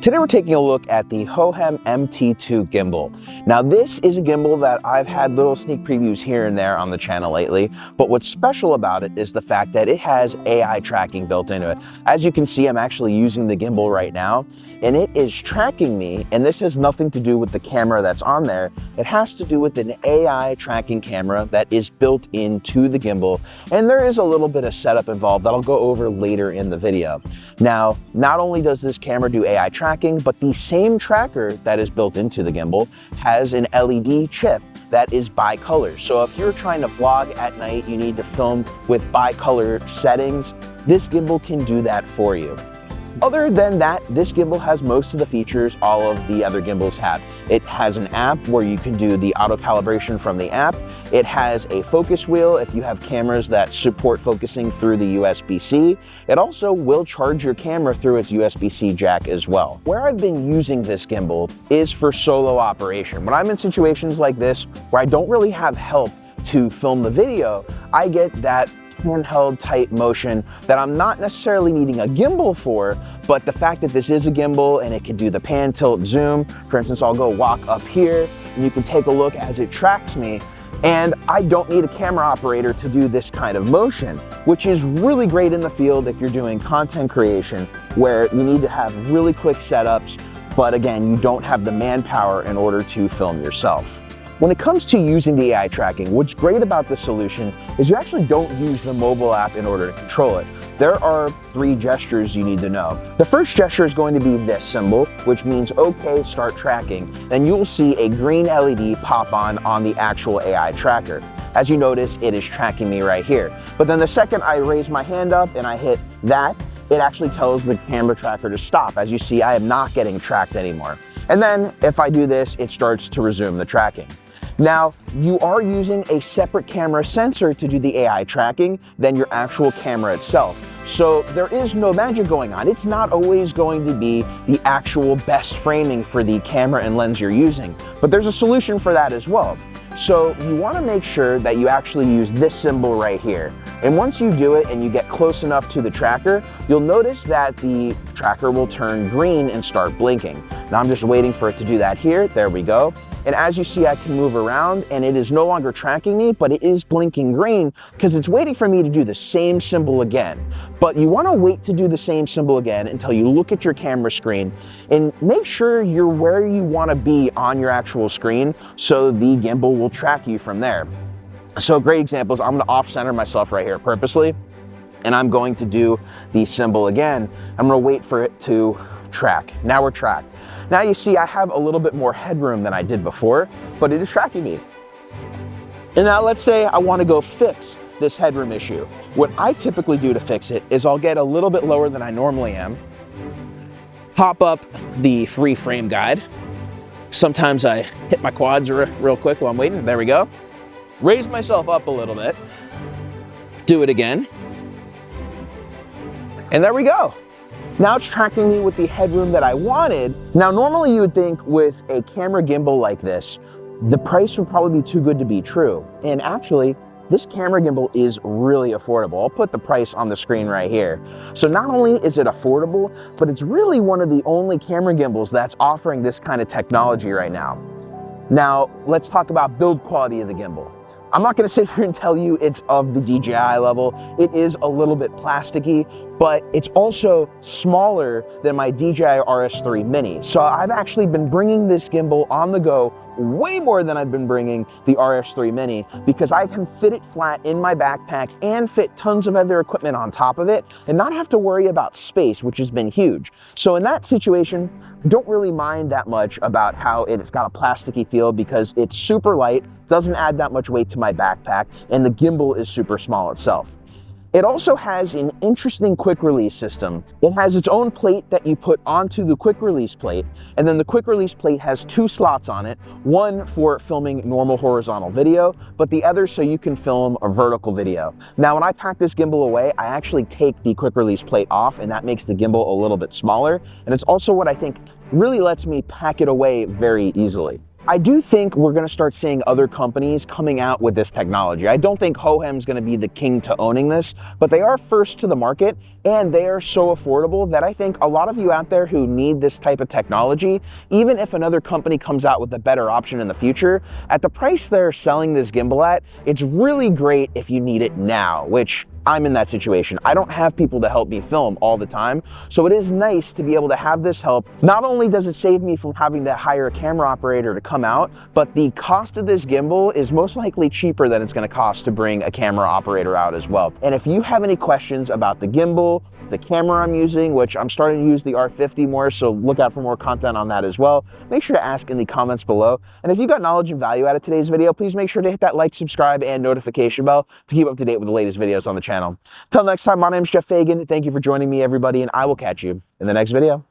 Today we're taking a look at the Hohem MT2 Gimbal. Now this is a gimbal that I've had little sneak previews here and there on the channel lately, but what's special about it is the fact that it has AI tracking built into it. As you can see, I'm actually using the gimbal right now, and it is tracking me, and this has nothing to do with the camera that's on there. It has to do with an AI tracking camera that is built into the gimbal, and there is a little bit of setup involved that I'll go over later in the video. Now, not only does this camera do AI tracking, but the same tracker that is built into the gimbal has an LED chip that is bicolor. So if you're trying to vlog at night, you need to film with bicolor settings, this gimbal can do that for you. Other than that, this gimbal has most of the features all of the other gimbals have. It has an app where you can do the auto calibration from the app. It has a focus wheel if you have cameras that support focusing through the USB-C. It also will charge your camera through its USB-C jack as well. Where I've been using this gimbal is for solo operation. When I'm in situations like this where I don't really have help to film the video, I get that handheld type motion that I'm not necessarily needing a gimbal for, but the fact that this is a gimbal and it can do the pan, tilt, zoom. For instance, I'll go walk up here and you can take a look as it tracks me, and I don't need a camera operator to do this kind of motion, which is really great in the field if you're doing content creation where you need to have really quick setups, but again, you don't have the manpower in order to film yourself. When it comes to using the AI tracking, what's great about this solution is you actually don't use the mobile app in order to control it. There are 3 gestures you need to know. The first gesture is going to be this symbol, which means okay, start tracking. Then you'll see a green LED pop on the actual AI tracker. As you notice, it is tracking me right here. But then the second I raise my hand up and I hit that, it actually tells the camera tracker to stop. As you see, I am not getting tracked anymore. And then if I do this, it starts to resume the tracking. Now, you are using a separate camera sensor to do the AI tracking than your actual camera itself. So there is no magic going on. It's not always going to be the actual best framing for the camera and lens you're using, but there's a solution for that as well. So you want to make sure that you actually use this symbol right here. And once you do it and you get close enough to the tracker, you'll notice that the tracker will turn green and start blinking. Now I'm just waiting for it to do that here. There we go. And as you see, I can move around and it is no longer tracking me, but it is blinking green because it's waiting for me to do the same symbol again. But you want to wait to do the same symbol again until you look at your camera screen and make sure you're where you want to be on your actual screen so the gimbal will track you from there. So great examples, I'm going to off-center myself right here purposely, and I'm going to do the symbol again. I'm going to wait for it to track. Now we're tracked. Now you see I have a little bit more headroom than I did before, but it is tracking me. And now let's say I want to go fix this headroom issue. What I typically do to fix it is I'll get a little bit lower than I normally am, pop up the free frame guide. Sometimes I hit my quads real quick while I'm waiting. There we go. Raise myself up a little bit, do it again, and there we go. Now it's tracking me with the headroom that I wanted. Now normally you would think with a camera gimbal like this, the price would probably be too good to be true. And actually, this camera gimbal is really affordable. I'll put the price on the screen right here. So not only is it affordable, but it's really one of the only camera gimbals that's offering this kind of technology right now. Now, let's talk about build quality of the gimbal. I'm not gonna sit here and tell you it's of the DJI level. It is a little bit plasticky, but it's also smaller than my DJI RS3 Mini. So I've actually been bringing this gimbal on the go way more than I've been bringing the RS3 Mini because I can fit it flat in my backpack and fit tons of other equipment on top of it and not have to worry about space, which has been huge. So in that situation, don't really mind that much about how it's got a plasticky feel because it's super light, doesn't add that much weight to my backpack, and the gimbal is super small itself. It also has an interesting quick release system. It has its own plate that you put onto the quick release plate, and then the quick release plate has 2 slots on it, one for filming normal horizontal video, but the other so you can film a vertical video. Now when I pack this gimbal away, I actually take the quick release plate off, and that makes the gimbal a little bit smaller, and it's also what I think really lets me pack it away very easily. I do think we're going to start seeing other companies coming out with this technology. I don't think Hohem's going to be the king to owning this, but they are first to the market, and they are so affordable that I think a lot of you out there who need this type of technology, even if another company comes out with a better option in the future, at the price they're selling this gimbal at, it's really great if you need it now, which I'm in that situation. I don't have people to help me film all the time, so it is nice to be able to have this help. Not only does it save me from having to hire a camera operator to come out, but the cost of this gimbal is most likely cheaper than it's going to cost to bring a camera operator out as well. And if you have any questions about the gimbal, the camera I'm using, which I'm starting to use the R50 more, so look out for more content on that as well, make sure to ask in the comments below. And if you got knowledge and value out of today's video, please make sure to hit that like, subscribe, and notification bell to keep up to date with the latest videos on the channel. Till next time, my name is Geoff Fagien. Thank you for joining me, everybody, and I will catch you in the next video.